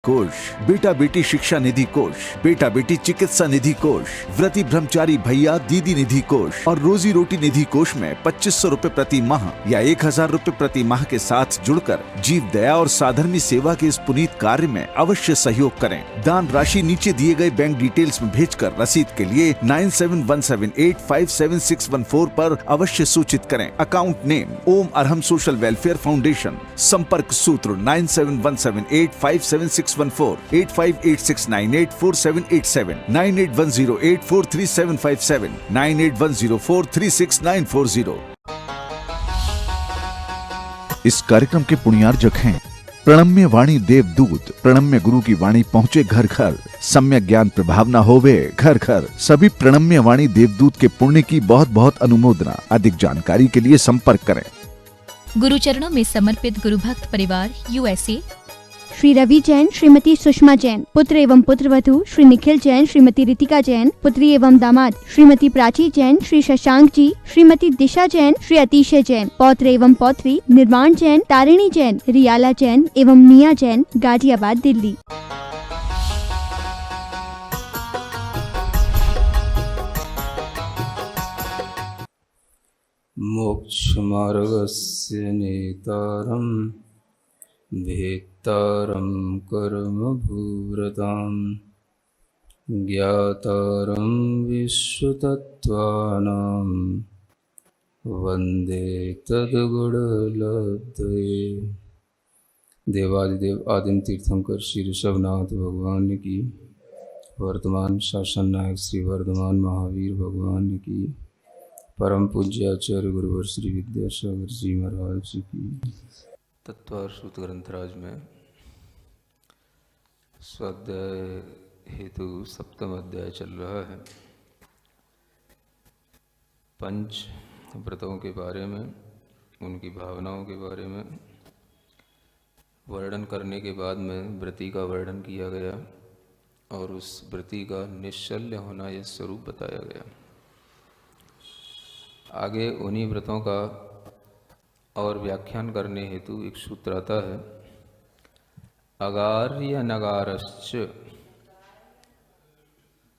कोष, बेटा बेटी शिक्षा निधि कोष, बेटा बेटी चिकित्सा निधि कोष, व्रती ब्रह्मचारी भैया दीदी निधि कोष और रोजी रोटी निधि कोष में 2500 रूपए प्रति माह या 1000 रूपए प्रति माह के साथ जुड़कर जीव दया और साधर्मी सेवा के इस पुनीत कार्य में अवश्य सहयोग करें। दान राशि नीचे दिए गए बैंक डिटेल्स में भेजकर रसीद के लिए 9717857614 पर अवश्य सूचित करें। अकाउंट नेम ओम अरहम सोशल वेलफेयर फाउंडेशन। संपर्क सूत्र 9717857614 8586984787 9810843757 9810436940। इस कार्यक्रम के पुण्यार्जक हैं प्रणम्य वाणी देवदूत। प्रणम्य गुरु की वाणी पहुँचे घर घर, सम्यक ज्ञान प्रभावना होवे घर घर। सभी प्रणम्य वाणी देवदूत के पुण्य की बहुत बहुत अनुमोदना। अधिक जानकारी के लिए संपर्क करें। गुरुचरणों में समर्पित गुरु भक्त परिवार USA। श्री रवि जैन, श्रीमती सुषमा जैन, पुत्र एवं पुत्रवधू श्री निखिल जैन, श्रीमती रितिका जैन, पुत्री एवं दामाद श्रीमती प्राची जैन, श्री शशांक जी, श्रीमती दिशा जैन, श्री अतिशय जैन, पौत्र एवं पौत्री निर्वाण जैन, तारिणी जैन, रियाला जैन एवं मिया जैन, गाजियाबाद दिल्ली। मोक्षमार्गस्य नेतारं भेत्तारं कर्मभूरतां ज्ञातारं विश्वतत्त्वानां वन्दे तद्गुणलब्धये। देवादिदेव आदिम तीर्थंकर श्री ऋषभनाथ भगवान की, वर्तमान शासन नायक श्री वर्धमान महावीर भगवान की, परम पूज्य आचार्य गुरुवर श्री विद्यासागर जी महाराज जी की। तत्वार सूत ग्रंथराज में स्वाध्याय हेतु सप्तम अध्याय चल रहा है। पंच व्रतों के बारे में, उनकी भावनाओं के बारे में वर्णन करने के बाद में व्रती का वर्णन किया गया और उस व्रती का निश्चल्य होना यह स्वरूप बताया गया। आगे उन्हीं व्रतों का और व्याख्यान करने हेतु एक सूत्र आता है, अगार्य नगारश्च।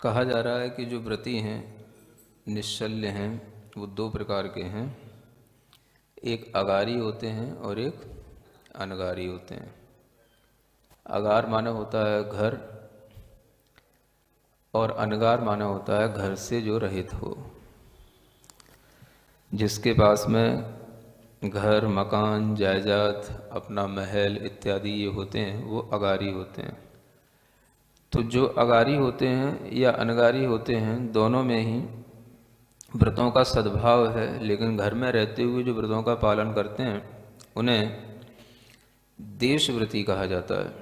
कहा जा रहा है कि जो व्रती हैं, निश्चल्य हैं, वो दो प्रकार के हैं। एक अगारी होते हैं और एक अनगारी होते हैं। अगार माना होता है घर और अनगार माना होता है घर से जो रहित हो। जिसके पास में घर, मकान, जायदाद, अपना महल इत्यादि ये होते हैं, वो अगारी होते हैं। तो जो अगारी होते हैं या अनगारी होते हैं, दोनों में ही व्रतों का सद्भाव है। लेकिन घर में रहते हुए जो व्रतों का पालन करते हैं उन्हें देशव्रती कहा जाता है,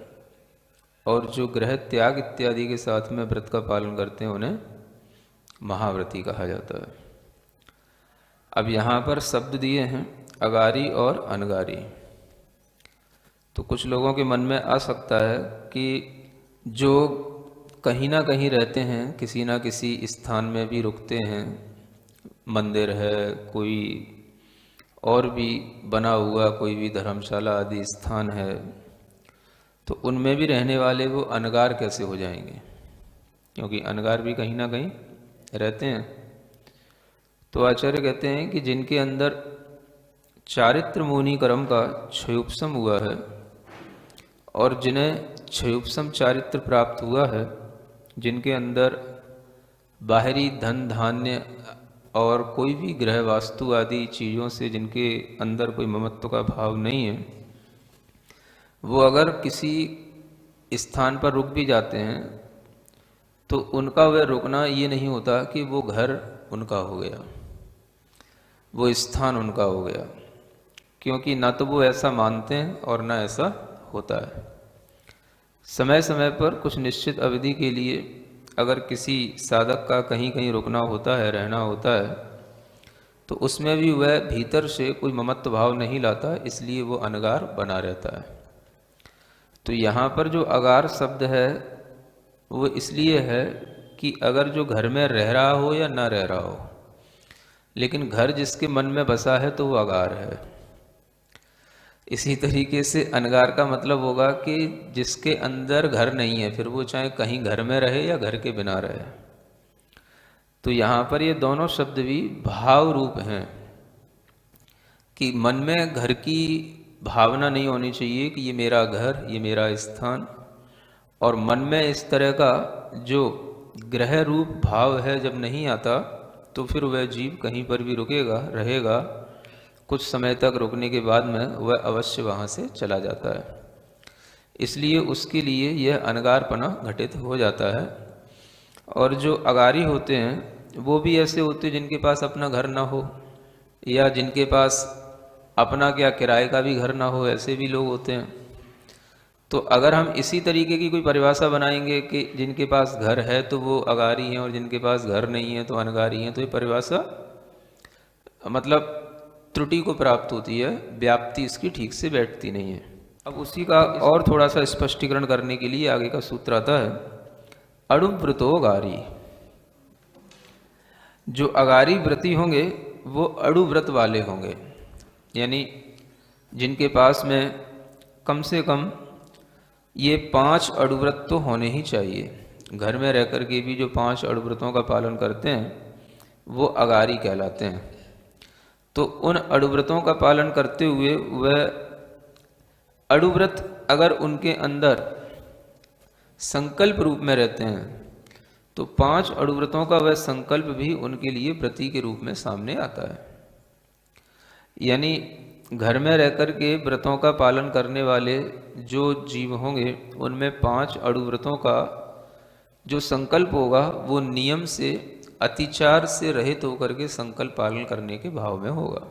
और जो गृह त्याग इत्यादि के साथ में व्रत का पालन करते हैं उन्हें महाव्रती कहा जाता है। अब यहाँ पर शब्द दिए हैं अगारी और अनगारी। तो कुछ लोगों के मन में आ सकता है कि जो कहीं ना कहीं रहते हैं, किसी ना किसी स्थान में भी रुकते हैं, मंदिर है, कोई और भी बना हुआ कोई भी धर्मशाला आदि स्थान है, तो उनमें भी रहने वाले वो अनगार कैसे हो जाएंगे? क्योंकि अनगार भी कहीं ना कहीं रहते हैं। तो आचार्य कहते हैं कि जिनके अंदर चारित्र मुनि कर्म का क्षयोपशम हुआ है और जिन्हें क्षयोपशम चारित्र प्राप्त हुआ है, जिनके अंदर बाहरी धन धान्य और कोई भी गृह वास्तु आदि चीज़ों से जिनके अंदर कोई ममत्व का भाव नहीं है, वो अगर किसी स्थान पर रुक भी जाते हैं तो उनका वह रुकना ये नहीं होता कि वो घर उनका हो गया, वो स्थान उनका हो गया, क्योंकि ना तो वो ऐसा मानते हैं और ना ऐसा होता है। समय समय पर कुछ निश्चित अवधि के लिए अगर किसी साधक का कहीं कहीं रुकना होता है, रहना होता है, तो उसमें भी वह भीतर से कोई ममत्व भाव नहीं लाता, इसलिए वो अनगार बना रहता है। तो यहाँ पर जो अगार शब्द है वो इसलिए है कि अगर जो घर में रह रहा हो या ना रह रहा हो, लेकिन घर जिसके मन में बसा है तो वो अगार है। इसी तरीके से अनगार का मतलब होगा कि जिसके अंदर घर नहीं है, फिर वो चाहे कहीं घर में रहे या घर के बिना रहे। तो यहाँ पर ये दोनों शब्द भी भाव रूप हैं कि मन में घर की भावना नहीं होनी चाहिए कि ये मेरा घर, ये मेरा स्थान, और मन में इस तरह का जो ग्रह रूप भाव है जब नहीं आता तो फिर वह जीव कहीं पर भी रुकेगा, रहेगा, कुछ समय तक रुकने के बाद में वह अवश्य वहाँ से चला जाता है। इसलिए उसके लिए यह अनगारपना घटित हो जाता है। और जो अगारी होते हैं वो भी ऐसे होते हैं जिनके पास अपना घर ना हो, या जिनके पास अपना क्या किराए का भी घर ना हो, ऐसे भी लोग होते हैं। तो अगर हम इसी तरीके की कोई परिभाषा बनाएंगे कि जिनके पास घर है तो वो अगारी हैं और जिनके पास घर नहीं है तो अनगारी हैं, तो ये परिभाषा मतलब त्रुटि को प्राप्त होती है, व्याप्ति इसकी ठीक से बैठती नहीं है। अब उसी का और थोड़ा सा स्पष्टीकरण करने के लिए आगे का सूत्र आता है, अड़ुव्रतो अगारी। जो अगारी व्रती होंगे वो अड़ुव्रत वाले होंगे, यानी जिनके पास में कम से कम ये 5 अड़ुव्रत तो होने ही चाहिए। घर में रह कर के भी जो 5 अड़ुव्रतों का पालन करते हैं वो अगारी कहलाते हैं। तो उन अड़ुव्रतों का पालन करते हुए वह अड़ुव्रत अगर उनके अंदर संकल्प रूप में रहते हैं तो 5 अड़ुव्रतों का वह संकल्प भी उनके लिए व्रती के रूप में सामने आता है। यानी घर में रहकर के व्रतों का पालन करने वाले जो जीव होंगे उनमें 5 अड़ुव्रतों का जो संकल्प होगा वो नियम से, अतिचार से रहित होकर के संकल्प पालन करने के भाव में होगा।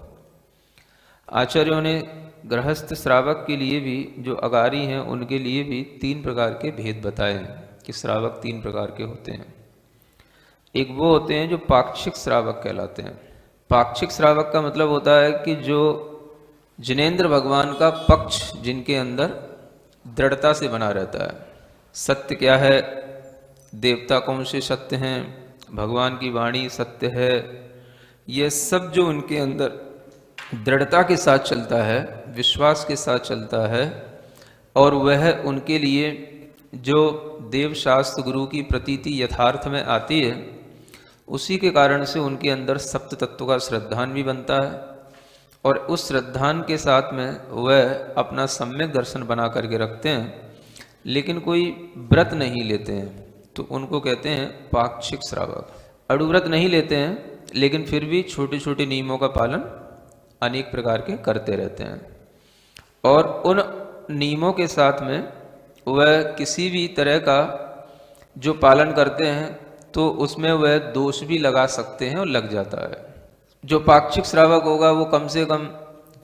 आचार्यों ने गृहस्थ श्रावक के लिए भी, जो अगारी हैं उनके लिए भी 3 प्रकार के भेद बताए हैं कि श्रावक 3 प्रकार के होते हैं। एक वो होते हैं जो पाक्षिक श्रावक कहलाते हैं। पाक्षिक श्रावक का मतलब होता है कि जो जिनेंद्र भगवान का पक्ष जिनके अंदर दृढ़ता से बना रहता है। सत्य क्या है, देवता कौन से सत्य हैं, भगवान की वाणी सत्य है, ये सब जो उनके अंदर दृढ़ता के साथ चलता है, विश्वास के साथ चलता है, और वह उनके लिए जो देव शास्त्र गुरु की प्रतीति यथार्थ में आती है, उसी के कारण से उनके अंदर सप्त तत्व का श्रद्धान भी बनता है, और उस श्रद्धान के साथ में वह अपना सम्यक दर्शन बना करके रखते हैं, लेकिन कोई व्रत नहीं लेते हैं, तो उनको कहते हैं पाक्षिक श्रावक। अड़ुव्रत नहीं लेते हैं लेकिन फिर भी छोटे छोटे नियमों का पालन अनेक प्रकार के करते रहते हैं, और उन नियमों के साथ में वह किसी भी तरह का जो पालन करते हैं तो उसमें वह दोष भी लगा सकते हैं और लग जाता है। जो पाक्षिक श्रावक होगा वो कम से कम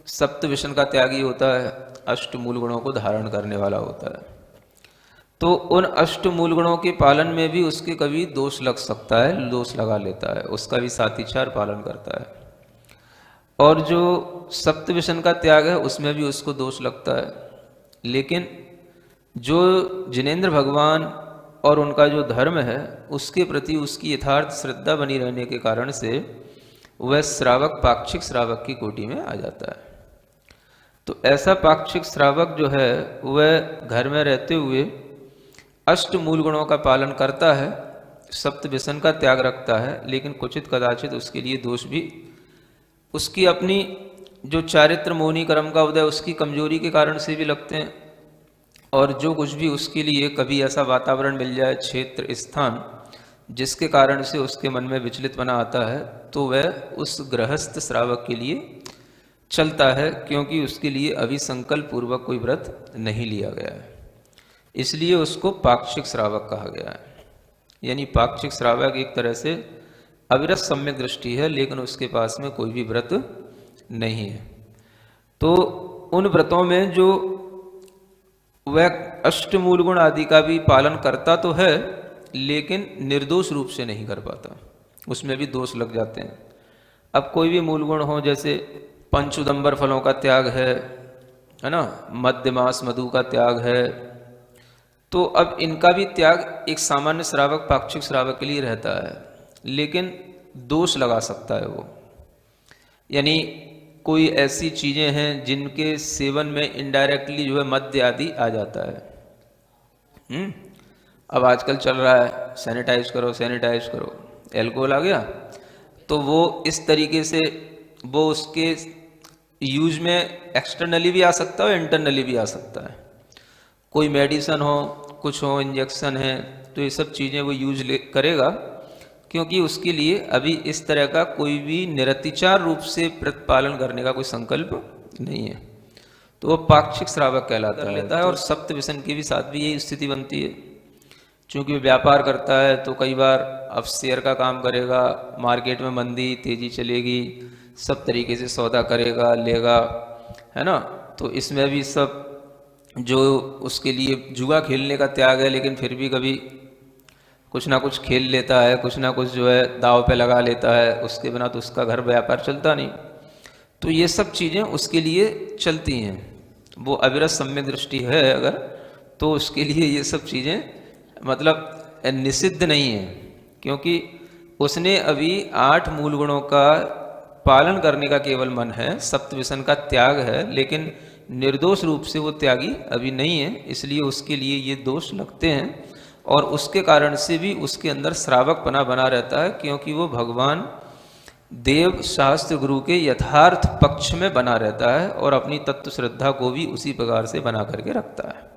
सप्त विषण का त्यागी होता है, 8 मूल गुणों को धारण करने वाला होता है। तो उन 8 मूल गुणों के पालन में भी उसके कभी दोष लग सकता है, दोष लगा लेता है, उसका भी सातिचार पालन करता है। और जो सप्त विषण का त्याग है उसमें भी उसको दोष लगता है, लेकिन जो जिनेंद्र भगवान और उनका जो धर्म है उसके प्रति उसकी यथार्थ श्रद्धा बनी रहने के कारण से वह श्रावक पाक्षिक श्रावक की कोटि में आ जाता है। तो ऐसा पाक्षिक श्रावक जो है वह घर में रहते हुए 8 मूल गुणों का पालन करता है, सप्त व्यसन का त्याग रखता है, लेकिन क्वचित कदाचित उसके लिए दोष भी उसकी अपनी जो चारित्र मौनी कर्म का उदय उसकी कमजोरी के कारण से भी लगते हैं। और जो कुछ भी उसके लिए कभी ऐसा वातावरण मिल जाए, क्षेत्र, स्थान, जिसके कारण से उसके मन में विचलित बना आता है, तो वह उस गृहस्थ श्रावक के लिए चलता है, क्योंकि उसके लिए अभी संकल्प पूर्वक कोई व्रत नहीं लिया गया है। इसलिए उसको पाक्षिक श्रावक कहा गया है। यानी पाक्षिक श्रावक एक तरह से अविरत सम्यक दृष्टि है, लेकिन उसके पास में कोई भी व्रत नहीं है। तो उन व्रतों में जो वह 8 मूल गुण आदि का भी पालन करता तो है, लेकिन निर्दोष रूप से नहीं कर पाता, उसमें भी दोष लग जाते हैं। अब कोई भी मूल गुण हो, जैसे पंचुदंबर फलों का त्याग है ना, मध्यमास मधु का त्याग है, तो अब इनका भी त्याग एक सामान्य श्रावक पाक्षिक श्रावक के लिए रहता है, लेकिन दोष लगा सकता है वो। यानी कोई ऐसी चीज़ें हैं जिनके सेवन में इनडायरेक्टली जो है मद्य आदि आ जाता है। अब आजकल चल रहा है सैनिटाइज करो, एल्कोहल आ गया, तो वो इस तरीके से वो उसके यूज में एक्सटर्नली भी आ सकता है और इंटरनली भी आ सकता है। कोई मेडिसिन हो, कुछ हो, इंजेक्शन है, तो ये सब चीज़ें वो यूज करेगा, क्योंकि उसके लिए अभी इस तरह का कोई भी निरतिचार रूप से प्रतिपालन करने का कोई संकल्प नहीं है, तो वो पाक्षिक श्रावक कहलाता है। और सप्त व्यसन के भी साथ भी यही स्थिति बनती है। चूँकि वो व्यापार करता है तो कई बार अब शेयर का काम करेगा, मार्केट में मंदी तेजी चलेगी, सब तरीके से सौदा करेगा, लेगा, है ना। तो इसमें भी सब जो उसके लिए जुआ खेलने का त्याग है, लेकिन फिर भी कभी कुछ ना कुछ खेल लेता है, कुछ ना कुछ जो है दाव पे लगा लेता है, उसके बिना तो उसका घर व्यापार चलता नहीं। तो ये सब चीज़ें उसके लिए चलती हैं। वो अविरत सम्यक दृष्टि है अगर, तो उसके लिए ये सब चीज़ें मतलब निषिद्ध नहीं है, क्योंकि उसने अभी 8 मूल गुणों का पालन करने का केवल मन है, सप्त व्यसन का त्याग है, लेकिन निर्दोष रूप से वो त्यागी अभी नहीं है, इसलिए उसके लिए ये दोष लगते हैं और उसके कारण से भी उसके अंदर श्रावकपना बना रहता है, क्योंकि वो भगवान देव शास्त्र गुरु के यथार्थ पक्ष में बना रहता है और अपनी तत्व श्रद्धा को भी उसी प्रकार से बना करके रखता है।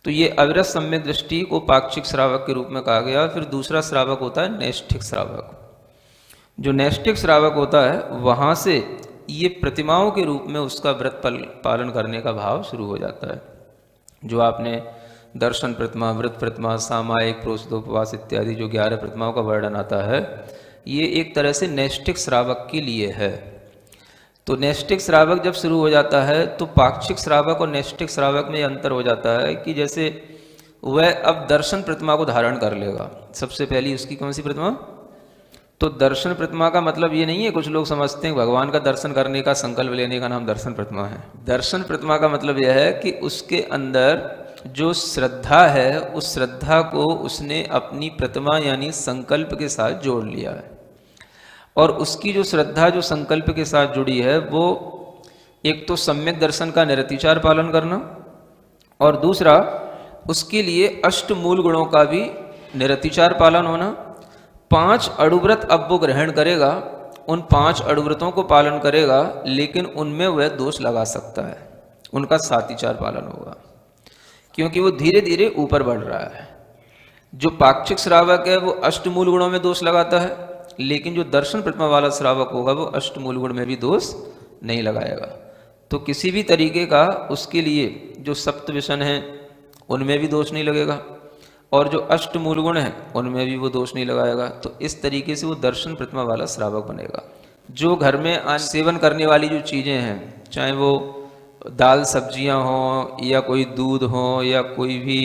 तो ये अविरत सम्यक दृष्टि को पाक्षिक श्रावक के रूप में कहा गया। फिर दूसरा श्रावक होता है नैष्ठिक श्रावक। जो नैष्ठिक श्रावक होता है वहाँ से ये प्रतिमाओं के रूप में उसका व्रत पालन करने का भाव शुरू हो जाता है। जो आपने दर्शन प्रतिमा, व्रत प्रतिमा, सामायिक, प्रोषदोपवास इत्यादि जो 11 प्रतिमाओं का वर्णन आता है, ये एक तरह से नैष्ठिक श्रावक के लिए है। तो नैष्ठिक श्रावक जब शुरू हो जाता है तो पाक्षिक श्रावक और नैष्ठिक श्रावक में अंतर हो जाता है कि जैसे वह अब दर्शन प्रतिमा को धारण कर लेगा। सबसे पहली उसकी कौन सी प्रतिमा? तो दर्शन प्रतिमा का मतलब ये नहीं है, कुछ लोग समझते हैं भगवान का दर्शन करने का संकल्प लेने का नाम दर्शन प्रतिमा है। दर्शन प्रतिमा का मतलब यह है कि उसके अंदर जो श्रद्धा है, उस श्रद्धा को उसने अपनी प्रतिमा यानी संकल्प के साथ जोड़ लिया है। और उसकी जो श्रद्धा जो संकल्प के साथ जुड़ी है, वो एक तो सम्यक दर्शन का निरतिचार पालन करना, और दूसरा उसके लिए अष्ट मूल गुणों का भी निरतिचार पालन होना। 5 अणुव्रत अब वो ग्रहण करेगा, उन 5 अणुव्रतों को पालन करेगा, लेकिन उनमें वह दोष लगा सकता है, उनका सातिचार पालन होगा, क्योंकि वो धीरे धीरे ऊपर बढ़ रहा है। जो पाक्षिक श्रावक है वो अष्टमूल गुणों में दोष लगाता है, लेकिन जो दर्शन प्रतिमा वाला श्रावक होगा वो अष्टमूल गुण में भी दोष नहीं लगाएगा। तो किसी भी तरीके का उसके लिए जो सप्त व्यसन है उनमें भी दोष नहीं लगेगा, और जो अष्टमूल गुण है उनमें भी वो दोष नहीं लगाएगा। तो इस तरीके से वो दर्शन प्रतिमा वाला श्रावक बनेगा। जो घर में आज सेवन करने वाली जो चीज़ें हैं, चाहे वो दाल सब्जियां हों या कोई दूध हो या कोई भी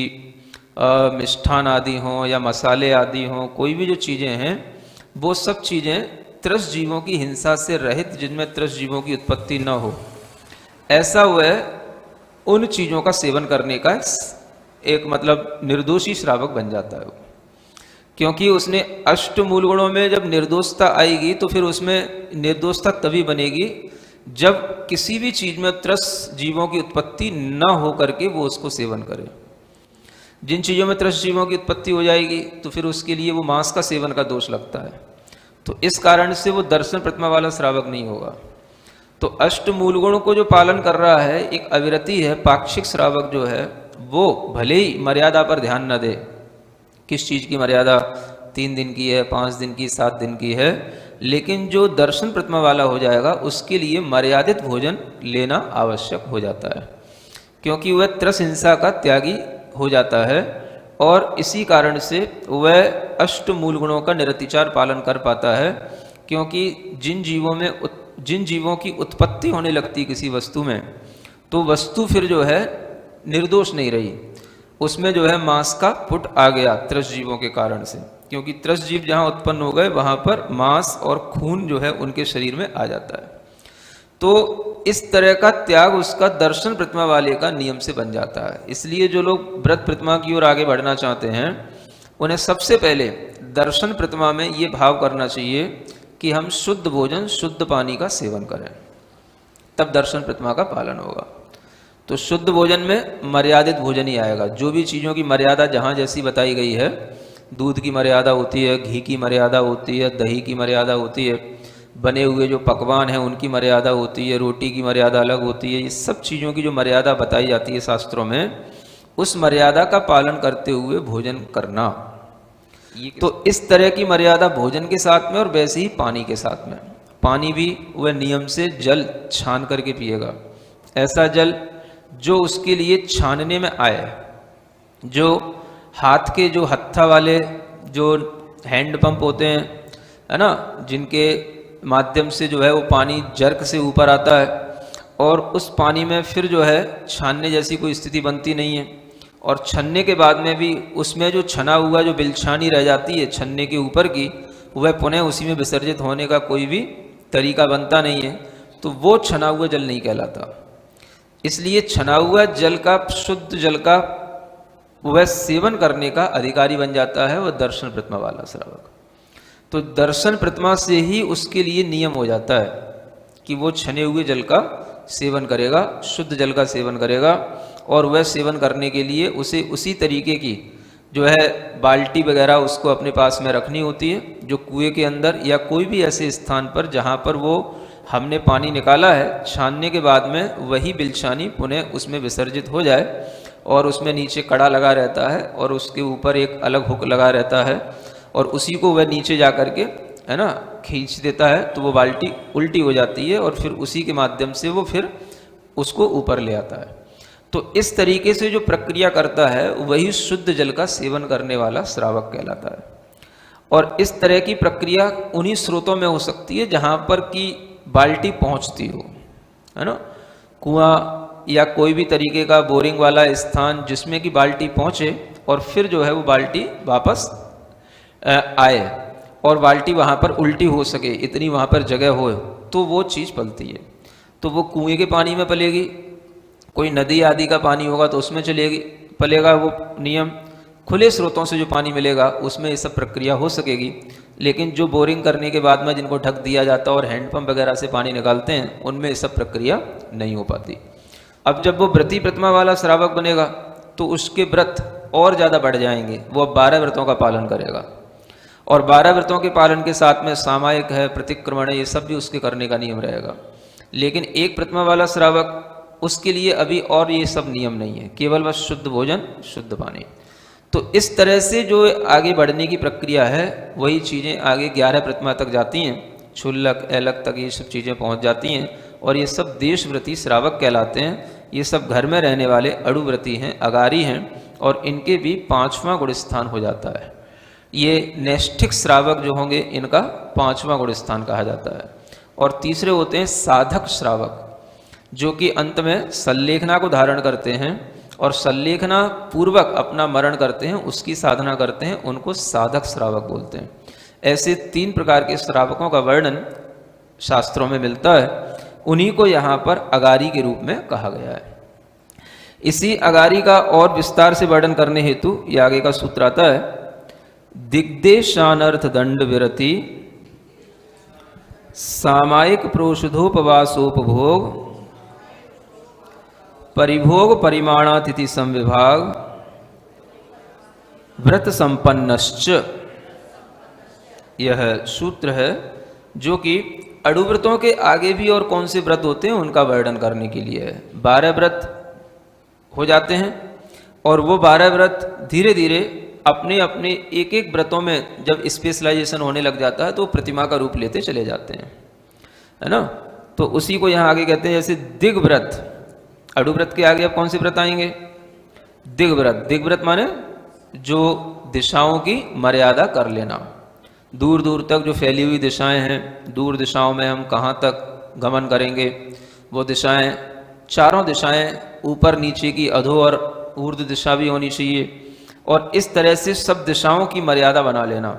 मिष्ठान आदि हों या मसाले आदि हों, कोई भी जो चीज़ें हैं वो सब चीज़ें त्रस जीवों की हिंसा से रहित, जिनमें त्रस जीवों की उत्पत्ति न हो, ऐसा वह उन चीज़ों का सेवन करने का एक मतलब निर्दोषी श्रावक बन जाता है। क्योंकि उसने अष्टमूल गुणों में जब निर्दोषता आएगी तो फिर उसमें निर्दोषता तभी बनेगी जब किसी भी चीज़ में त्रस जीवों की उत्पत्ति न हो करके वो उसको सेवन करे। जिन चीज़ों में त्रस जीवों की उत्पत्ति हो जाएगी तो फिर उसके लिए वो मांस का सेवन का दोष लगता है। तो इस कारण से वो दर्शन प्रतिमा वाला श्रावक नहीं होगा। तो अष्टमूल गुणों को जो पालन कर रहा है एक अविरति है, पाक्षिक श्रावक जो है वो भले ही मर्यादा पर ध्यान न दे। किस चीज़ की मर्यादा? 3 दिन की है, 5 दिन की, 7 दिन की है, लेकिन जो दर्शन प्रतिमा वाला हो जाएगा उसके लिए मर्यादित भोजन लेना आवश्यक हो जाता है, क्योंकि वह त्रस हिंसा का त्यागी हो जाता है। और इसी कारण से वह अष्टमूल गुणों का निरतिचार पालन कर पाता है, क्योंकि जिन जीवों की उत्पत्ति होने लगती किसी वस्तु में, तो वस्तु फिर जो है निर्दोष नहीं रही, उसमें जो है मांस का पुट आ गया त्रस जीवों के कारण से। क्योंकि त्रस जीव जहाँ उत्पन्न हो गए वहाँ पर मांस और खून जो है उनके शरीर में आ जाता है। तो इस तरह का त्याग उसका दर्शन प्रतिमा वाले का नियम से बन जाता है। इसलिए जो लोग व्रत प्रतिमा की ओर आगे बढ़ना चाहते हैं उन्हें सबसे पहले दर्शन प्रतिमा में ये भाव करना चाहिए कि हम शुद्ध भोजन, शुद्ध पानी का सेवन करें। तब दर्शन प्रतिमा का पालन होगा। तो शुद्ध भोजन में मर्यादित भोजन ही आएगा। जो भी चीज़ों की मर्यादा जहाँ जैसी बताई गई है, दूध की मर्यादा होती है, घी की मर्यादा होती है, दही की मर्यादा होती है, बने हुए जो पकवान हैं उनकी मर्यादा होती है, रोटी की मर्यादा अलग होती है। ये सब चीज़ों की जो मर्यादा बताई जाती है शास्त्रों में, उस मर्यादा का पालन करते हुए भोजन करना। तो इस तरह की मर्यादा भोजन के साथ में और वैसे ही पानी के साथ में। पानी भी वह नियम से जल छान करके पिएगा, ऐसा जल जो उसके लिए छानने में आए। जो हाथ के जो हत्था वाले जो हैंड पंप होते हैं, है ना, जिनके माध्यम से जो है वो पानी जर्क से ऊपर आता है और उस पानी में फिर जो है छानने जैसी कोई स्थिति बनती नहीं है, और छन्ने के बाद में भी उसमें जो छना हुआ जो बिलछानी रह जाती है छन्ने के ऊपर की, वह पुनः उसी में विसर्जित होने का कोई भी तरीका बनता नहीं है, तो वो छना हुआ जल नहीं कहलाता। इसलिए छना हुआ जल का, शुद्ध जल का वह सेवन करने का अधिकारी बन जाता है वह दर्शन प्रतिमा वाला श्रावक। तो दर्शन प्रतिमा से ही उसके लिए नियम हो जाता है कि वो छने हुए जल का सेवन करेगा, शुद्ध जल का सेवन करेगा, और वह सेवन करने के लिए उसे उसी तरीके की जो है बाल्टी वगैरह उसको अपने पास में रखनी होती है, जो कुएं के अंदर या कोई भी ऐसे स्थान पर जहाँ पर वो हमने पानी निकाला है, छानने के बाद में वही बिलछानी पुनः उसमें विसर्जित हो जाए, और उसमें नीचे कड़ा लगा रहता है और उसके ऊपर एक अलग हुक लगा रहता है, और उसी को वह नीचे जा कर के, है ना, खींच देता है, तो वो बाल्टी उल्टी हो जाती है और फिर उसी के माध्यम से वो फिर उसको ऊपर ले आता है। तो इस तरीके से जो प्रक्रिया करता है वही शुद्ध जल का सेवन करने वाला श्रावक कहलाता है। और इस तरह की प्रक्रिया उन्हीं स्रोतों में हो सकती है जहाँ पर कि बाल्टी पहुँचती हो, है ना, कुआं या कोई भी तरीके का बोरिंग वाला स्थान जिसमें कि बाल्टी पहुँचे और फिर जो है वो बाल्टी वापस आए और बाल्टी वहाँ पर उल्टी हो सके, इतनी वहाँ पर जगह हो, तो वो चीज़ पलती है। तो वो कुएं के पानी में पलेगी, कोई नदी आदि का पानी होगा तो उसमें चलेगी, पलेगा वो नियम। खुले स्रोतों से जो पानी मिलेगा उसमें ये सब प्रक्रिया हो सकेगी। लेकिन जो बोरिंग करने के बाद में जिनको ढक दिया जाता है और हैंडपम्प वगैरह से पानी निकालते हैं, उनमें ये सब प्रक्रिया नहीं हो पाती। अब जब वो व्रती प्रतिमा वाला श्रावक बनेगा तो उसके व्रत और ज़्यादा बढ़ जाएंगे। वो अब 12 व्रतों का पालन करेगा, और 12 व्रतों के पालन के साथ में सामायिक है, प्रतिक्रमण है, ये सब भी उसके करने का नियम रहेगा। लेकिन एक प्रतिमा वाला श्रावक, उसके लिए अभी और ये सब नियम नहीं है, केवल बस शुद्ध भोजन, शुद्ध पानी। तो इस तरह से जो आगे बढ़ने की प्रक्रिया है वही चीज़ें आगे 11 प्रतिमा तक जाती हैं, क्षुल्लक एलक तक ये सब चीज़ें पहुंच जाती हैं, और ये सब देशव्रती श्रावक कहलाते हैं। ये सब घर में रहने वाले अड़ुव्रती हैं, अगारी हैं, और इनके भी 5वां गुण स्थान हो जाता है। ये नैष्ठिक श्रावक जो होंगे इनका 5वां गुण स्थान कहा जाता है। और तीसरे होते हैं साधक श्रावक, जो कि अंत में सल्लेखना को धारण करते हैं और सल्लेखना पूर्वक अपना मरण करते हैं, उसकी साधना करते हैं, उनको साधक श्रावक बोलते हैं। ऐसे 3 प्रकार के श्रावकों का वर्णन शास्त्रों में मिलता है, उन्हीं को यहाँ पर अगारी के रूप में कहा गया है। इसी अगारी का और विस्तार से वर्णन करने हेतु ये आगे का सूत्र आता है, दिग्देशानर्थ दंड विरति सामायिक प्रोषधोपवासोपभोग परिभोग परिमाणातिथि संविभाग व्रत संपन्नश्च। यह सूत्र है जो कि अड़ुव्रतों के आगे भी और कौन से व्रत होते हैं उनका वर्णन करने के लिए है। 12 व्रत हो जाते हैं और वो 12 व्रत धीरे धीरे अपने अपने एक एक व्रतों में जब स्पेशलाइजेशन होने लग जाता है तो प्रतिमा का रूप लेते चले जाते हैं, है ना। तो उसी को यहाँ आगे कहते हैं, जैसे दिग्व्रत, अड़ुव्रत के आगे अब कौन से व्रत आएंगे? दिग्व्रत। दिग्व्रत माने जो दिशाओं की मर्यादा कर लेना, दूर दूर तक जो फैली हुई दिशाएं हैं, दूर दिशाओं में हम कहाँ तक गमन करेंगे, वो दिशाएं, चारों दिशाएं ऊपर नीचे की अधो और ऊर्ध्व दिशा भी होनी चाहिए, और इस तरह से सब दिशाओं की मर्यादा बना लेना,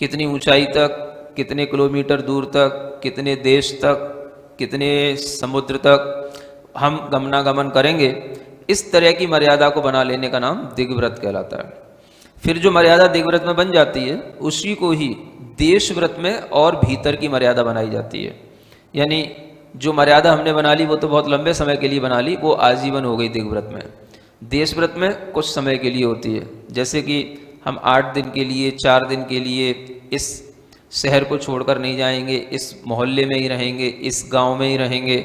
कितनी ऊंचाई तक, कितने किलोमीटर दूर तक, कितने देश तक, कितने समुद्र तक हम गमनागमन करेंगे, इस तरह की मर्यादा को बना लेने का नाम दिग्व्रत कहलाता है। फिर जो मर्यादा दिग्व्रत में बन जाती है उसी को ही देश व्रत में और भीतर की मर्यादा बनाई जाती है। यानी जो मर्यादा हमने बना ली वो तो बहुत लंबे समय के लिए बना ली, वो आजीवन हो गई दिग्व्रत में। देश व्रत में कुछ समय के लिए होती है, जैसे कि हम 8 दिन के लिए 4 दिन के लिए इस शहर को छोड़कर नहीं जाएंगे, इस मोहल्ले में ही रहेंगे, इस गांव में ही रहेंगे,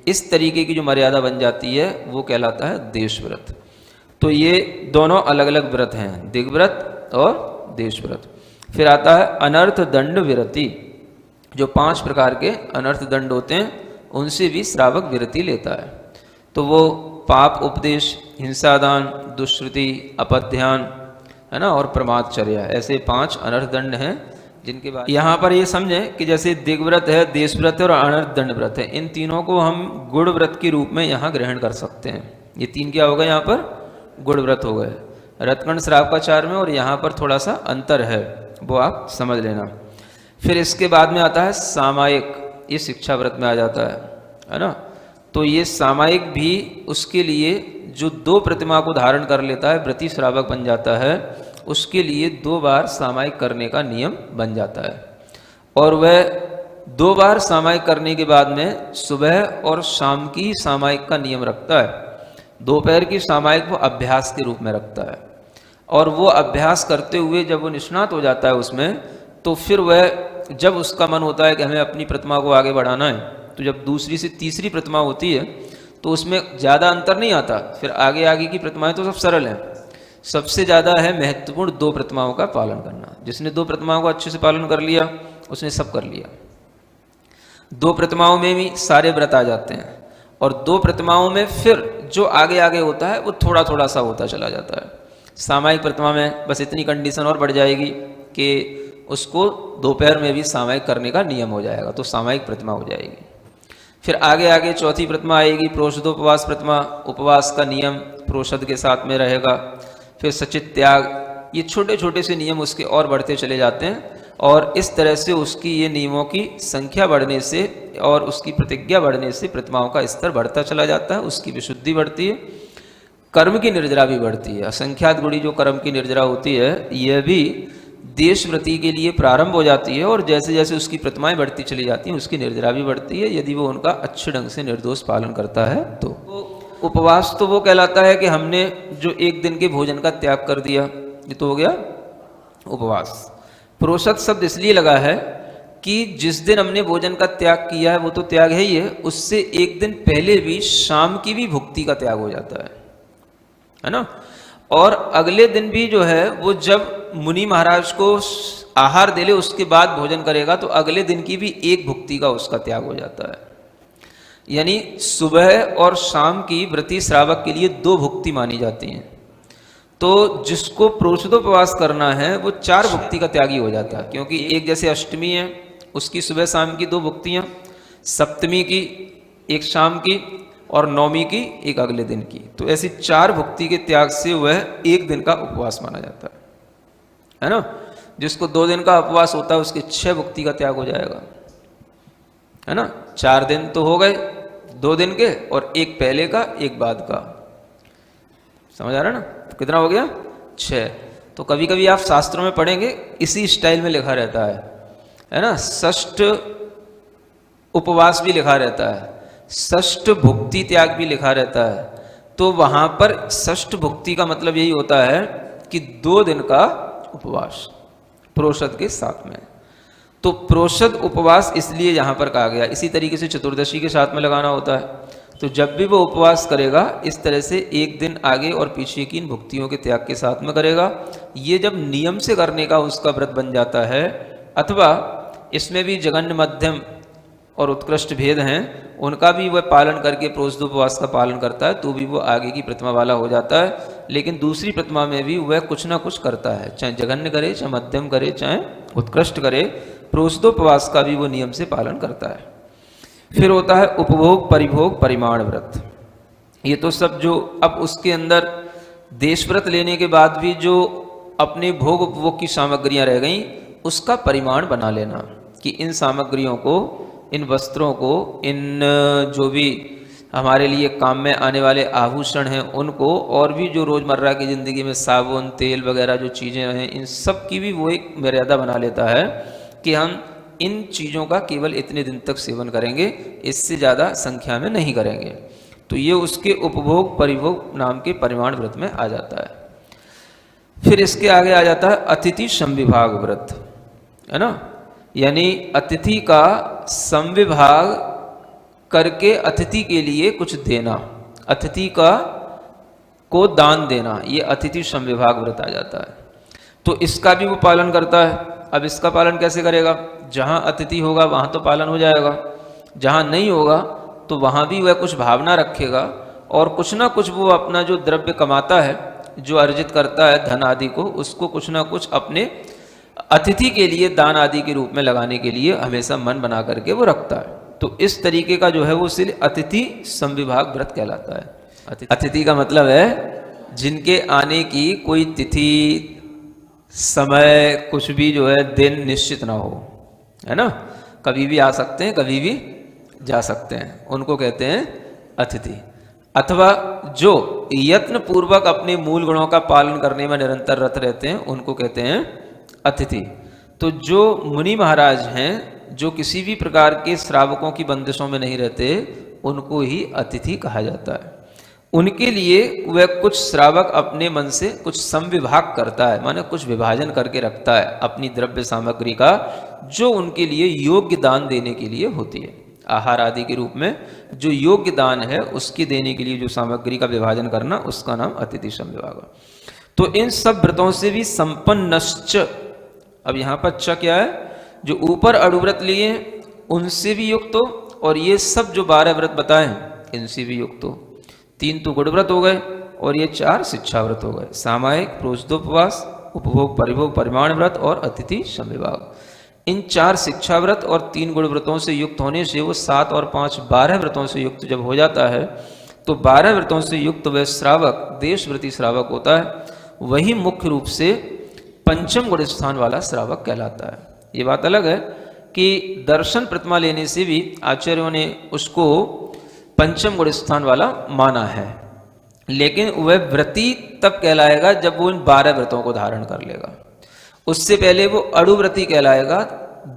इस तरीके की जो मर्यादा बन जाती है वो कहलाता है देश व्रत। तो ये दोनों अलग अलग व्रत हैं, दिग्व्रत और देश व्रत। फिर आता है अनर्थ दंड विरति। जो 5 प्रकार के अनर्थ दंड होते हैं उनसे भी श्रावक विरति लेता है। तो वो पाप उपदेश, हिंसादान, दुष्श्रुति, अपध्यान, है ना, और प्रमादचर्या, ऐसे 5 अनर्थ दंड हैं जिनके बाद यहाँ पर ये समझें कि जैसे दिग्व्रत है, देश व्रत है और अनर्थ दंड व्रत है, इन तीनों को हम गुण व्रत के रूप में यहाँ ग्रहण कर सकते हैं। ये 3 क्या हो गए यहाँ पर? गुण व्रत हो गए। रतकंड श्रावकाचार में और यहाँ पर थोड़ा सा अंतर है, वो आप समझ लेना। फिर इसके बाद में आता है सामायिक, ये शिक्षा व्रत में आ जाता है ना। तो ये सामायिक भी उसके लिए जो 2 प्रतिमा को धारण कर लेता है, व्रती श्रावक बन जाता है, उसके लिए 2 बार सामायिक करने का नियम बन जाता है। और वह 2 बार सामायिक करने के बाद में सुबह और शाम की सामायिक का नियम रखता है। दोपहर की सामायिक वो अभ्यास के रूप में रखता है, और वो अभ्यास करते हुए जब वो निष्णात हो जाता है उसमें, तो फिर वह जब उसका मन होता है कि हमें अपनी प्रतिमा को आगे बढ़ाना है, तो जब दूसरी से तीसरी प्रतिमा होती है तो उसमें ज़्यादा अंतर नहीं आता। फिर आगे आगे की प्रतिमाएं तो सब सरल हैं। सबसे ज़्यादा है महत्वपूर्ण 2 प्रतिमाओं का पालन करना। जिसने 2 प्रतिमाओं का अच्छे से पालन कर लिया उसने सब कर लिया। 2 प्रतिमाओं में भी सारे व्रत आ जाते हैं, और 2 प्रतिमाओं में फिर जो आगे आगे होता है वो थोड़ा थोड़ा सा होता चला जाता है। सामायिक प्रतिमा में बस इतनी कंडीशन और बढ़ जाएगी कि उसको दोपहर में भी सामायिक करने का नियम हो जाएगा, तो सामायिक प्रतिमा हो जाएगी। फिर आगे आगे चौथी प्रतिमा आएगी, प्रोषदोपवास प्रतिमा। उपवास का नियम प्रोषद के साथ में रहेगा। फिर सचित त्याग, ये छोटे छोटे से नियम उसके और बढ़ते चले जाते हैं, और इस तरह से उसकी ये नियमों की संख्या बढ़ने से और उसकी प्रतिज्ञा बढ़ने से प्रतिमाओं का स्तर बढ़ता चला जाता है, उसकी विशुद्धि बढ़ती है, कर्म की निर्जरा भी बढ़ती है। असंख्यात गुणी जो कर्म की निर्जरा होती है, यह भी देशव्रती के लिए प्रारंभ हो जाती है, और जैसे जैसे उसकी प्रतिमाएं बढ़ती चली जाती हैं उसकी निर्जरा भी बढ़ती है, यदि वो उनका अच्छे ढंग से निर्दोष पालन करता है तो। उपवास तो वो कहलाता है कि हमने जो 1 दिन के भोजन का त्याग कर दिया, ये तो हो गया उपवास। प्रोषद शब्द इसलिए लगा है कि जिस दिन हमने भोजन का त्याग किया है वो तो त्याग है ही है, उससे 1 दिन पहले भी शाम की भी भुक्ति का त्याग हो जाता है ना। और अगले दिन भी जो है वो जब मुनि महाराज को आहार दे ले उसके बाद भोजन करेगा, तो अगले दिन की भी 1 भुक्ति का उसका त्याग हो जाता है। यानी सुबह और शाम की व्रती श्रावक के लिए 2 भुक्ति मानी जाती हैं। तो जिसको प्रोषदोपवास करना है वो 4 भुक्ति का त्यागी हो जाता है, क्योंकि एक जैसे अष्टमी है उसकी सुबह शाम की 2 भुक्तियाँ, सप्तमी की 1 शाम की, और नवमी की 1 अगले दिन की। तो ऐसी 4 भुक्ति के त्याग से वह 1 दिन का उपवास माना जाता है ना। जिसको 2 दिन का उपवास होता है उसके 6 भुक्ति का त्याग हो जाएगा, है ना। 4 दिन तो हो गए 2 दिन के, और 1 पहले का 1 बाद का, समझ आ रहा है ना। तो कितना हो गया? 6। तो कभी कभी आप शास्त्रों में पढ़ेंगे इसी स्टाइल में लिखा रहता है ना। षष्ठ उपवास भी लिखा रहता है, षष्ठ भुक्ति त्याग भी लिखा रहता है। तो वहां पर षष्ठ भुक्ति का मतलब यही होता है कि 2 दिन का उपवास प्रोषद के साथ में। तो प्रोषद उपवास इसलिए यहाँ पर कहा गया। इसी तरीके से चतुर्दशी के साथ में लगाना होता है। तो जब भी वो उपवास करेगा इस तरह से 1 दिन आगे और पीछे की इन भुक्तियों के त्याग के साथ में करेगा। ये जब नियम से करने का उसका व्रत बन जाता है, अथवा इसमें भी जघन्य मध्यम और उत्कृष्ट भेद हैं, उनका भी वह पालन करके प्रोषदोपवास का पालन करता है, तो भी वो आगे की प्रतिमा वाला हो जाता है। लेकिन दूसरी प्रतिमा में भी वह कुछ ना कुछ करता है, चाहे जघन्य करे, चाहे मध्यम करे, चाहे उत्कृष्ट करे, प्रोषदोपवास का भी वो नियम से पालन करता है। फिर होता है उपभोग परिभोग परिमाण व्रत। ये तो सब जो अब उसके अंदर देश व्रत लेने के बाद भी जो अपने भोग उपभोग की सामग्रियां रह गई, उसका परिमाण बना लेना कि इन सामग्रियों को, इन वस्त्रों को, इन जो भी हमारे लिए काम में आने वाले आभूषण हैं उनको, और भी जो रोज़मर्रा की ज़िंदगी में साबुन तेल वगैरह जो चीज़ें हैं, इन सब की भी वो एक मर्यादा बना लेता है कि हम इन चीज़ों का केवल इतने दिन तक सेवन करेंगे, इससे ज़्यादा संख्या में नहीं करेंगे। तो ये उसके उपभोग परिभोग नाम के परिमाण व्रत में आ जाता है। फिर इसके आगे आ जाता है अतिथि समविभाग व्रत, है ना, यानी अतिथि का समविभाग करके अतिथि के लिए कुछ देना, अतिथि को दान देना, ये अतिथि समविभाग व्रत आ जाता है। तो इसका भी वो पालन करता है। अब इसका पालन कैसे करेगा? जहाँ अतिथि होगा वहाँ तो पालन हो जाएगा, जहाँ नहीं होगा तो वहाँ भी वह कुछ भावना रखेगा और कुछ ना कुछ वो अपना जो द्रव्य कमाता है, जो अर्जित करता है धन आदि को, उसको कुछ ना कुछ अपने अतिथि के लिए दान आदि के रूप में लगाने के लिए हमेशा मन बना करके वो रखता है। तो इस तरीके का जो है वो इसलिए अतिथि समविभाग व्रत कहलाता है। अतिथि का मतलब है जिनके आने की कोई तिथि समय कुछ भी जो है दिन निश्चित ना हो, है ना, कभी भी आ सकते हैं कभी भी जा सकते हैं, उनको कहते हैं अतिथि। अथवा जो यत्न पूर्वक अपने मूल गुणों का पालन करने में निरंतर रत रहते हैं, उनको कहते हैं अतिथि। तो जो मुनि महाराज हैं, जो किसी भी प्रकार के श्रावकों की बंदिशों में नहीं रहते, उनको ही अतिथि कहा जाता है। उनके लिए वह कुछ श्रावक अपने मन से कुछ समविभाग करता है, माने कुछ विभाजन करके रखता है अपनी द्रव्य सामग्री का, जो उनके लिए योग्य दान देने के लिए होती है। आहार आदि के रूप में जो योग्य दान है उसकी देने के लिए जो सामग्री का विभाजन करना, उसका नाम अतिथि समविभाग। तो इन सब व्रतों से भी संपन्नश्च, अब यहाँ पर च क्या है, जो ऊपर अणुव्रत लिए उनसे भी युक्त हो, और ये सब जो 12 व्रत बताए हैं इनसे भी युक्त हो। 3 तो गुण व्रत हो गए और ये 4 शिक्षा व्रत हो गए, सामायिक, प्रोषदोपवास, उपभोग परिभोग परिमाण व्रत और अतिथि समविभाग। इन 4 शिक्षा व्रत और 3 गुण व्रतों से युक्त होने से वो 7 और 5 12 व्रतों से युक्त जब हो जाता है, तो 12 व्रतों से युक्त वह श्रावक देशव्रती श्रावक होता है, वही मुख्य रूप से पंचम गुण स्थान वाला श्रावक कहलाता है। ये बात अलग है कि दर्शन प्रतिमा लेने से भी आचार्यों ने उसको पंचम गुण स्थान वाला माना है, लेकिन वह व्रती तब कहलाएगा जब वो इन 12 व्रतों को धारण कर लेगा। उससे पहले वो अणुव्रती कहलाएगा।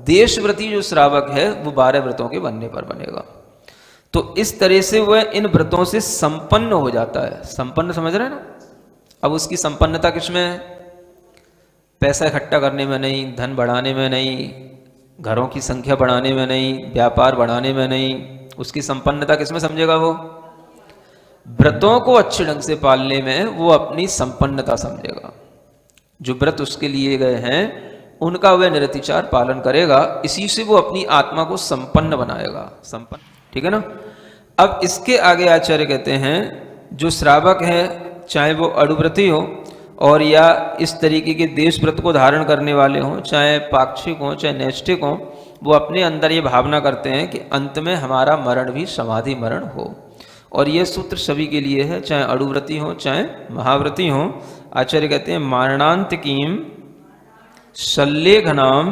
देशव्रती जो श्रावक है वो 12 व्रतों के बनने पर बनेगा। तो इस तरह से वह इन व्रतों से संपन्न हो जाता है। संपन्न समझ रहे हैं ना? अब उसकी संपन्नता किसमें है? पैसा इकट्ठा करने में नहीं, धन बढ़ाने में नहीं, घरों की संख्या बढ़ाने में नहीं, व्यापार बढ़ाने में नहीं। उसकी संपन्नता किसमें समझेगा? वो व्रतों को अच्छे ढंग से पालने में वो अपनी संपन्नता समझेगा। जो व्रत उसके लिए गए हैं उनका वह निरतिचार पालन करेगा, इसी से वो अपनी आत्मा को संपन्न बनाएगा। संपन्न, ठीक है ना? अब इसके आगे आचार्य कहते हैं जो श्रावक है, चाहे वो अणुव्रती हो और या इस तरीके के देश व्रत को धारण करने वाले हों, चाहे पाक्षिक हों चाहे नैष्ठिक हों, वो अपने अंदर ये भावना करते हैं कि अंत में हमारा मरण भी समाधि मरण हो। और ये सूत्र सभी के लिए है, चाहे अणुव्रती हो चाहे महाव्रती हो। आचार्य कहते हैं मारणांतिकीम शल्यघनाम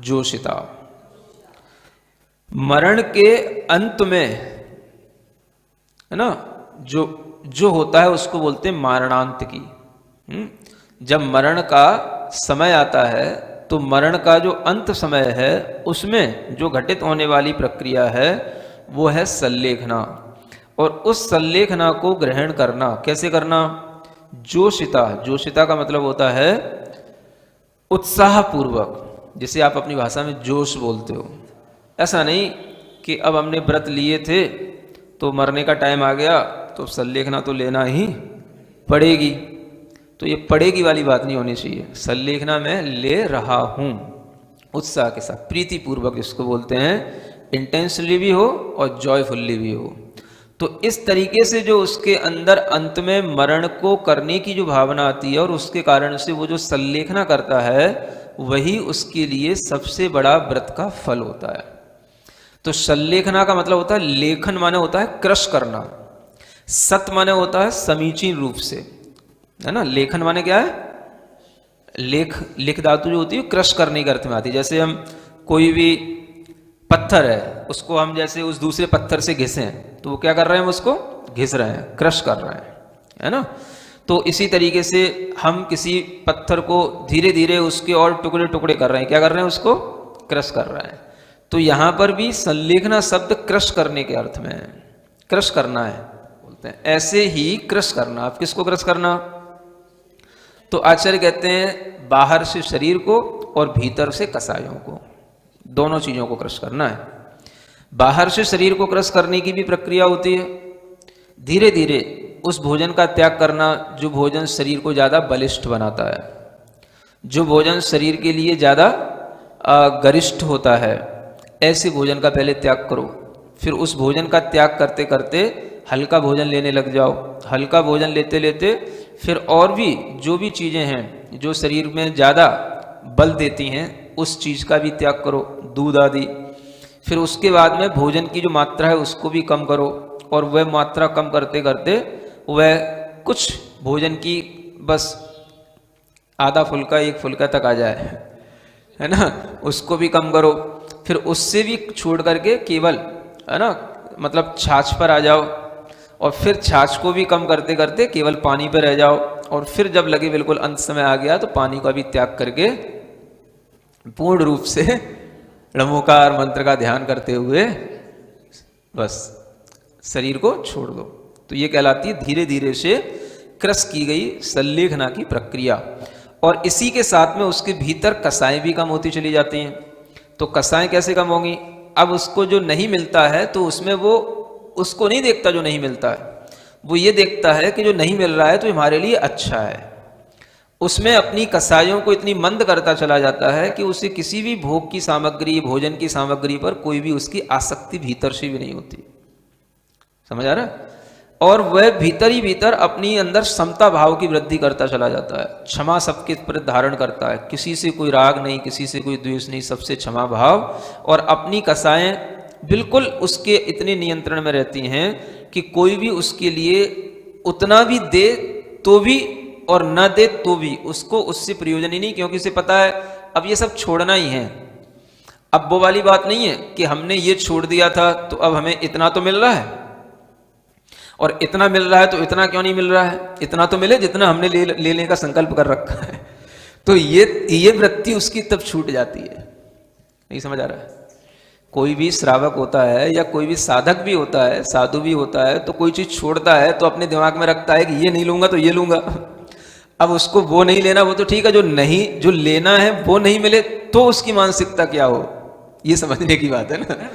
जोशिता, मरण के अंत में, है ना, जो होता है उसको बोलते हैं मारणांतिकी। जब मरण का समय आता है तो मरण का जो अंत समय है उसमें जो घटित होने वाली प्रक्रिया है वो है सल्लेखना। और उस सल्लेखना को ग्रहण करना कैसे करना? जोशिता, जोशिता का मतलब होता है उत्साह पूर्वक, जिसे आप अपनी भाषा में जोश बोलते हो। ऐसा नहीं कि अब हमने व्रत लिए थे तो मरने का टाइम आ गया तो सल्लेखना तो लेना ही पड़ेगी। तो ये पड़ेगी वाली बात नहीं होनी चाहिए। सल्लेखना मैं ले रहा हूं, उत्साह के साथ, प्रीति पूर्वक, जिसको बोलते हैं इंटेंसली भी हो और जॉयफुल्ली भी हो। तो इस तरीके से जो उसके अंदर अंत में मरण को करने की जो भावना आती है और उसके कारण से वो जो सल्लेखना करता है, वही उसके लिए सबसे बड़ा व्रत का फल होता है। तो सल्लेखना का मतलब होता है, लेखन माने होता है क्रश करना, सत माने होता है समीचीन रूप से, है ना। लेखन माने क्या है? लिख धातु जो होती है क्रश करने के अर्थ में आती है। जैसे हम कोई भी पत्थर है उसको हम जैसे उस दूसरे पत्थर से घिसें तो वो क्या कर रहे हैं? उसको घिस रहे हैं, क्रश कर रहे हैं, है ना। तो इसी तरीके से हम किसी पत्थर को धीरे धीरे उसके और टुकड़े टुकड़े कर रहे हैं। क्या कर रहे हैं? उसको क्रश कर रहा है। तो यहां पर भी संलेखना शब्द क्रश करने के अर्थ में है, क्रश करना है बोलते हैं। ऐसे ही क्रश करना, आप किसको क्रश करना? तो आचार्य कहते हैं बाहर से शरीर को और भीतर से कसायों को, दोनों चीजों को क्रश करना है। बाहर से शरीर को क्रश करने की भी प्रक्रिया होती है, धीरे धीरे उस भोजन का त्याग करना जो भोजन शरीर को ज्यादा बलिष्ठ बनाता है, जो भोजन शरीर के लिए ज्यादा गरिष्ठ होता है, ऐसे भोजन का पहले त्याग करो। फिर उस भोजन का त्याग करते करते हल्का भोजन लेने लग जाओ। हल्का भोजन लेते लेते फिर और भी जो भी चीज़ें हैं जो शरीर में ज़्यादा बल देती हैं उस चीज़ का भी त्याग करो, दूध आदि। फिर उसके बाद में भोजन की जो मात्रा है उसको भी कम करो, और वह मात्रा कम करते करते वह कुछ भोजन की बस आधा फुल्का एक फुल्का तक आ जाए, है ना, उसको भी कम करो। फिर उससे भी छोड़ करके केवल, है ना, मतलब छाछ पर आ जाओ, और फिर छाछ को भी कम करते करते केवल पानी पर रह जाओ। और फिर जब लगे बिल्कुल अंत समय आ गया तो पानी का भी त्याग करके पूर्ण रूप से णमोकार मंत्र का ध्यान करते हुए बस शरीर को छोड़ दो। तो ये कहलाती है धीरे धीरे से क्रश की गई संलेखना की प्रक्रिया। और इसी के साथ में उसके भीतर कसाएं भी कम होती चली जाती हैं। तो कसाएं कैसे कम होंगी? अब उसको जो नहीं मिलता है तो उसमें वो उसको नहीं देखता जो नहीं मिलता है, वो ये देखता है कि जो नहीं मिल रहा है तो हमारे लिए अच्छा है। उसमें अपनी कसायों को इतनी मंद करता चला जाता है कि उसे किसी भी भोग की सामग्री, भोजन की सामग्री पर कोई भी उसकी आसक्ति भीतर से भी नहीं होती। समझ आ रहा है? और वह भीतर ही भीतर अपनी अंदर समता भाव की वृद्धि करता चला जाता है। क्षमा सबके प्रति धारण करता है, किसी से कोई राग नहीं, किसी से कोई द्वेष नहीं, सबसे क्षमा भाव। और अपनी कसाएं बिल्कुल उसके इतने नियंत्रण में रहती हैं कि कोई भी उसके लिए उतना भी दे तो भी और न दे तो भी उसको उससे प्रयोजन ही नहीं, क्योंकि उसे पता है अब ये सब छोड़ना ही है। अब वो वाली बात नहीं है कि हमने ये छोड़ दिया था तो अब हमें इतना तो मिल रहा है, और इतना मिल रहा है तो इतना क्यों नहीं मिल रहा है, इतना तो मिले जितना हमने लेने का संकल्प कर रखा है। तो ये वृत्ति उसकी तब छूट जाती है। नहीं समझ आ रहा है? कोई भी श्रावक होता है या कोई भी साधक भी होता है, साधु भी होता है, तो कोई चीज छोड़ता है तो अपने दिमाग में रखता है कि ये नहीं लूंगा तो ये लूंगा। अब उसको वो नहीं लेना, वो तो ठीक है, जो लेना है वो नहीं मिले तो उसकी मानसिकता क्या हो, ये समझने की बात है ना।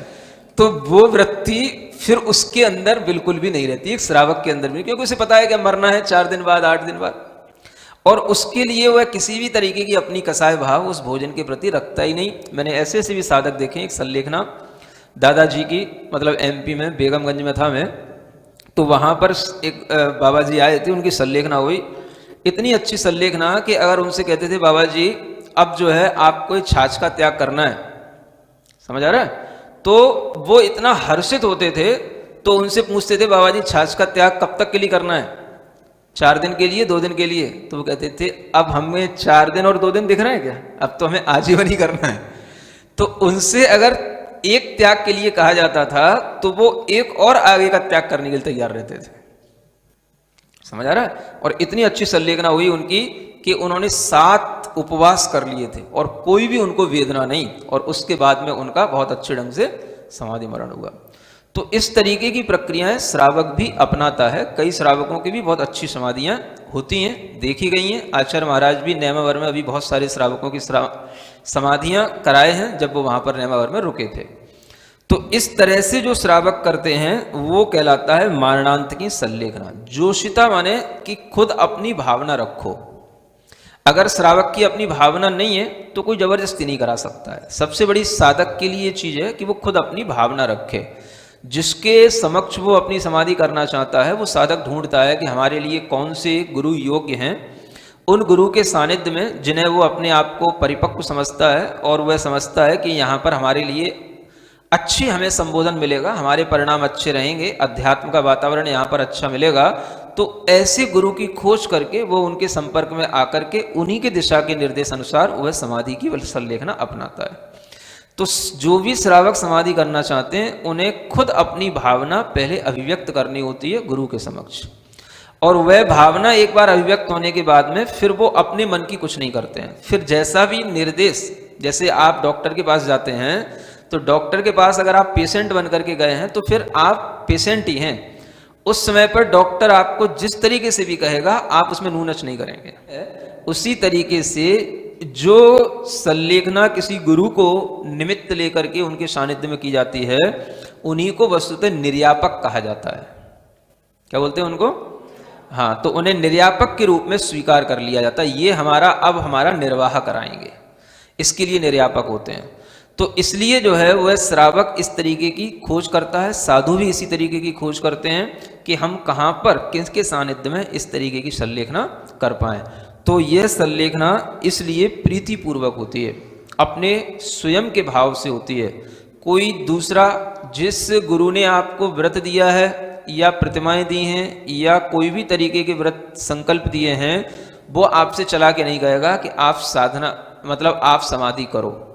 तो वो वृत्ति फिर उसके अंदर बिल्कुल भी नहीं रहती, एक श्रावक के अंदर भी, क्योंकि उसे पता है कि मरना है 4 दिन बाद, 8 दिन बाद। और उसके लिए वह किसी भी तरीके की अपनी कसाय भाव उस भोजन के प्रति रखता ही नहीं। मैंने ऐसे ऐसे भी साधक देखे। एक संलेखना दादाजी की, मतलब एमपी में बेगमगंज में था मैं, तो वहाँ पर एक बाबा जी आए थे, उनकी संलेखना हुई। इतनी अच्छी संलेखना कि अगर उनसे कहते थे बाबा जी अब जो है आपको छाछ का त्याग करना है, समझ आ रहा है, तो वो इतना हर्षित होते थे। तो उनसे पूछते थे बाबा जी छाछ का त्याग कब तक के लिए करना है, 4 दिन के लिए, 2 दिन के लिए? तो वो कहते थे अब हमें 4 दिन और 2 दिन दिख रहे हैं क्या, अब तो हमें आजीवन ही करना है। तो उनसे अगर एक त्याग के लिए कहा जाता था तो वो एक और आगे का त्याग करने के लिए तैयार रहते थे। समझ आ रहा है? और इतनी अच्छी संलेखना हुई उनकी कि उन्होंने 7 उपवास कर लिए थे और कोई भी उनको वेदना नहीं, और उसके बाद में उनका बहुत अच्छे ढंग से समाधि मरण हुआ। तो इस तरीके की प्रक्रियाएं श्रावक भी अपनाता है। कई श्रावकों की भी बहुत अच्छी समाधियां होती हैं, देखी गई हैं। आचार्य महाराज भी नेमावर में अभी बहुत सारे श्रावकों की समाधियां कराए हैं जब वो वहां पर नेमावर में रुके थे। तो इस तरह से जो श्रावक करते हैं वो कहलाता है मारणांत की संलेखना। जोशिता माने कि खुद अपनी भावना रखो। अगर श्रावक की अपनी भावना नहीं है तो कोई जबरदस्ती नहीं करा सकता है। सबसे बड़ी साधक के लिए ये चीज है कि वो खुद अपनी भावना रखे। जिसके समक्ष वो अपनी समाधि करना चाहता है वो साधक ढूंढता है कि हमारे लिए कौन से गुरु योग्य हैं। उन गुरु के सानिध्य में जिन्हें वो अपने आप को परिपक्व समझता है और वह समझता है कि यहाँ पर हमारे लिए अच्छी हमें संबोधन मिलेगा, हमारे परिणाम अच्छे रहेंगे, अध्यात्म का वातावरण यहाँ पर अच्छा मिलेगा। तो ऐसे गुरु की खोज करके वो उनके संपर्क में आकर के उन्हीं के दिशा के निर्देश अनुसार वह समाधि की संलेखना अपनाता है। तो जो भी श्रावक समाधि करना चाहते हैं उन्हें खुद अपनी भावना पहले अभिव्यक्त करनी होती है गुरु के समक्ष, और वह भावना एक बार अभिव्यक्त होने के बाद में फिर वो अपने मन की कुछ नहीं करते हैं। फिर जैसा भी निर्देश जैसे आप डॉक्टर के पास जाते हैं तो डॉक्टर के पास अगर आप पेशेंट बन करके गए हैं तो फिर आप पेशेंट ही हैं। उस समय पर डॉक्टर आपको जिस तरीके से भी कहेगा आप उसमें नूनच नहीं करेंगे। उसी तरीके से जो संलेखना किसी गुरु को निमित्त लेकर के उनके सानिध्य में की जाती है उन्हीं को वस्तुतः निर्यापक कहा जाता है। क्या बोलते हैं उनको? हाँ, तो उन्हें निर्यापक के रूप में स्वीकार कर लिया जाता है। ये हमारा निर्वाह कराएंगे, इसके लिए निर्यापक होते हैं। तो इसलिए जो है वह श्रावक इस तरीके की खोज करता है, साधु भी इसी तरीके की खोज करते हैं कि हम कहाँ पर किसके सानिध्य में इस तरीके की संलेखना कर पाएं। तो यह संलेखना इसलिए प्रीतिपूर्वक होती है, अपने स्वयं के भाव से होती है। कोई दूसरा जिस गुरु ने आपको व्रत दिया है या प्रतिमाएं दी हैं या कोई भी तरीके के व्रत संकल्प दिए हैं, वो आपसे चला के नहीं कहेगा कि आप साधना मतलब आप समाधि करो।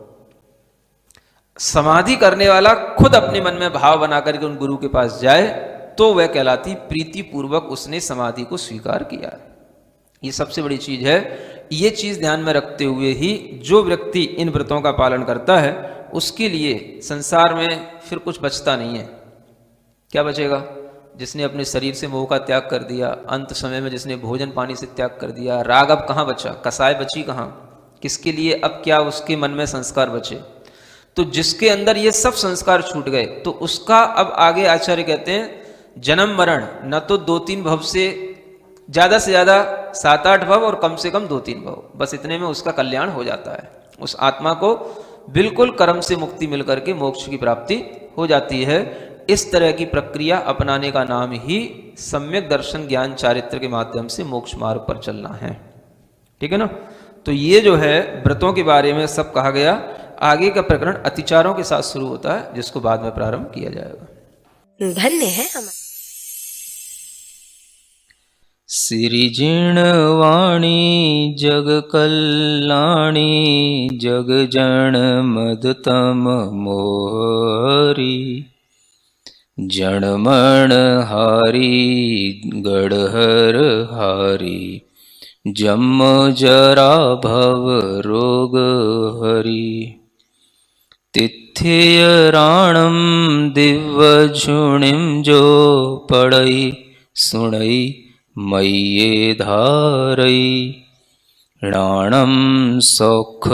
समाधि करने वाला खुद अपने मन में भाव बना करके उन गुरु के पास जाए तो वह कहलाती प्रीतिपूर्वक उसने समाधि को स्वीकार किया है। ये सबसे बड़ी चीज है। ये चीज ध्यान में रखते हुए ही जो व्यक्ति इन व्रतों का पालन करता है उसके लिए संसार में फिर कुछ बचता नहीं है। क्या बचेगा? जिसने अपने शरीर से मोह का त्याग कर दिया, अंत समय में जिसने भोजन पानी से त्याग कर दिया, राग अब कहाँ बचा, कसाय बची कहाँ, किसके लिए अब क्या उसके मन में संस्कार बचे? तो जिसके अंदर ये सब संस्कार छूट गए तो उसका अब आगे आचार्य कहते हैं जन्म मरण न तो 2-3 भव से ज़्यादा 7-8 भव और कम से कम 2-3 भव, बस इतने में उसका कल्याण हो जाता है। उस आत्मा को बिल्कुल कर्म से मुक्ति मिलकर के मोक्ष की प्राप्ति हो जाती है। इस तरह की प्रक्रिया अपनाने का नाम ही सम्यक दर्शन ज्ञान चारित्र के माध्यम से मोक्ष मार्ग पर चलना है। ठीक है ना? तो ये जो है व्रतों के बारे में सब कहा गया। आगे का प्रकरण अतिचारों के साथ शुरू होता है जिसको बाद में प्रारंभ किया जाएगा। धन्य है हम। सिरिजिण वाणी जग कल्याणी जग जन मदतम मोहरी जनमण हारी गढ़हर हारी जम जरा भव रोग हरि तिथ्य राणम दिव्य झुणिम जो पड़ई सुणई मय्ये धारई राणम सौख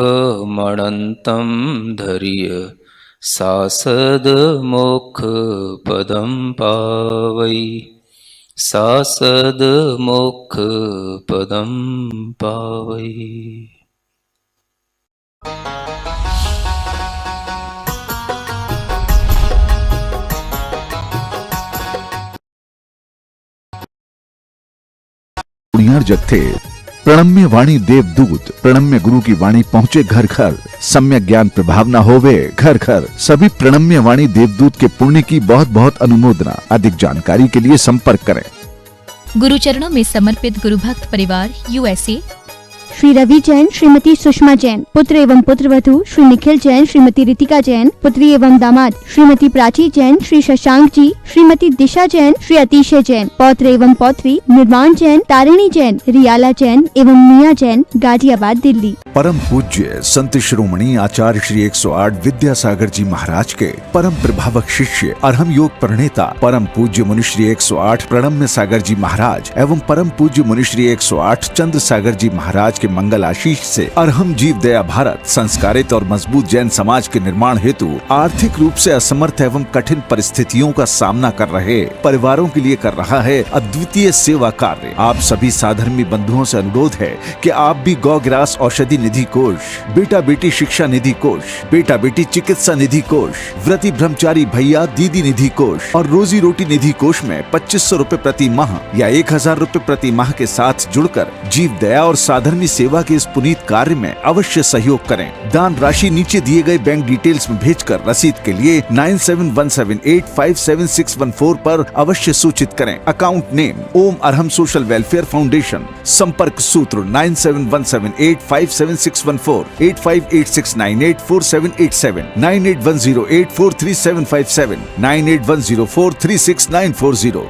मणंतम धरिय सासद मोक्ष पदम पावई सासद मोक्ष पदम पावई। जगथे प्रणम्य वाणी देवदूत प्रणम्य गुरु की वाणी पहुँचे घर घर, सम्यक ज्ञान प्रभाव न होवे घर घर। सभी प्रणम्य वाणी देवदूत के पुण्य की बहुत बहुत अनुमोदना। अधिक जानकारी के लिए संपर्क करें। गुरु चरणों में समर्पित गुरु भक्त परिवार USA। श्री रवि जैन, श्रीमती सुषमा जैन, पुत्र एवं पुत्रवधू श्री निखिल जैन, श्रीमती रितिका जैन, पुत्री एवं दामाद श्रीमती प्राची जैन, श्री शशांक जी, श्रीमती दिशा जैन, श्री अतिशय जैन, पौत्र एवं पौत्री निर्माण जैन, तारिणी जैन, रियाला जैन एवं मिया जैन, गाजियाबाद दिल्ली। परम पूज्य संत श्रोमणी आचार्य श्री 108 विद्यासागर जी महाराज के परम प्रभावक शिष्य अरहम योग प्रणेता परम पूज्य मुनि श्री 108 प्रणम्य सागर जी महाराज एवं परम पूज्य मुनि श्री 108 चंद्र सागर जी महाराज के मंगल आशीष से अरहम जीव दया भारत संस्कारित और मजबूत जैन समाज के निर्माण हेतु आर्थिक रूप से असमर्थ एवं कठिन परिस्थितियों का सामना कर रहे परिवारों के लिए कर रहा है अद्वितीय सेवा कार्य। आप सभी साधर्मी बंधुओं से अनुरोध है कि आप भी गौ ग्रास औषधि निधि कोष, बेटा बेटी शिक्षा निधि कोष, बेटा बेटी चिकित्सा निधि कोष, व्रती ब्रह्मचारी भैया दीदी निधि कोष और रोजी रोटी निधि कोष में 2500 रूपए प्रति माह या 1000 रूपए प्रति माह के साथ जुड़कर जीव दया और साधर्मी सेवा के इस पुनीत कार्य में अवश्य सहयोग करें। दान राशि नीचे दिए गए बैंक डिटेल्स में भेजकर रसीद के लिए 9717857614 पर अवश्य सूचित करें। अकाउंट नेम ओम अरहम सोशल वेलफेयर फाउंडेशन। संपर्क सूत्र 9717857614 8586984787 9810843757 9810436940।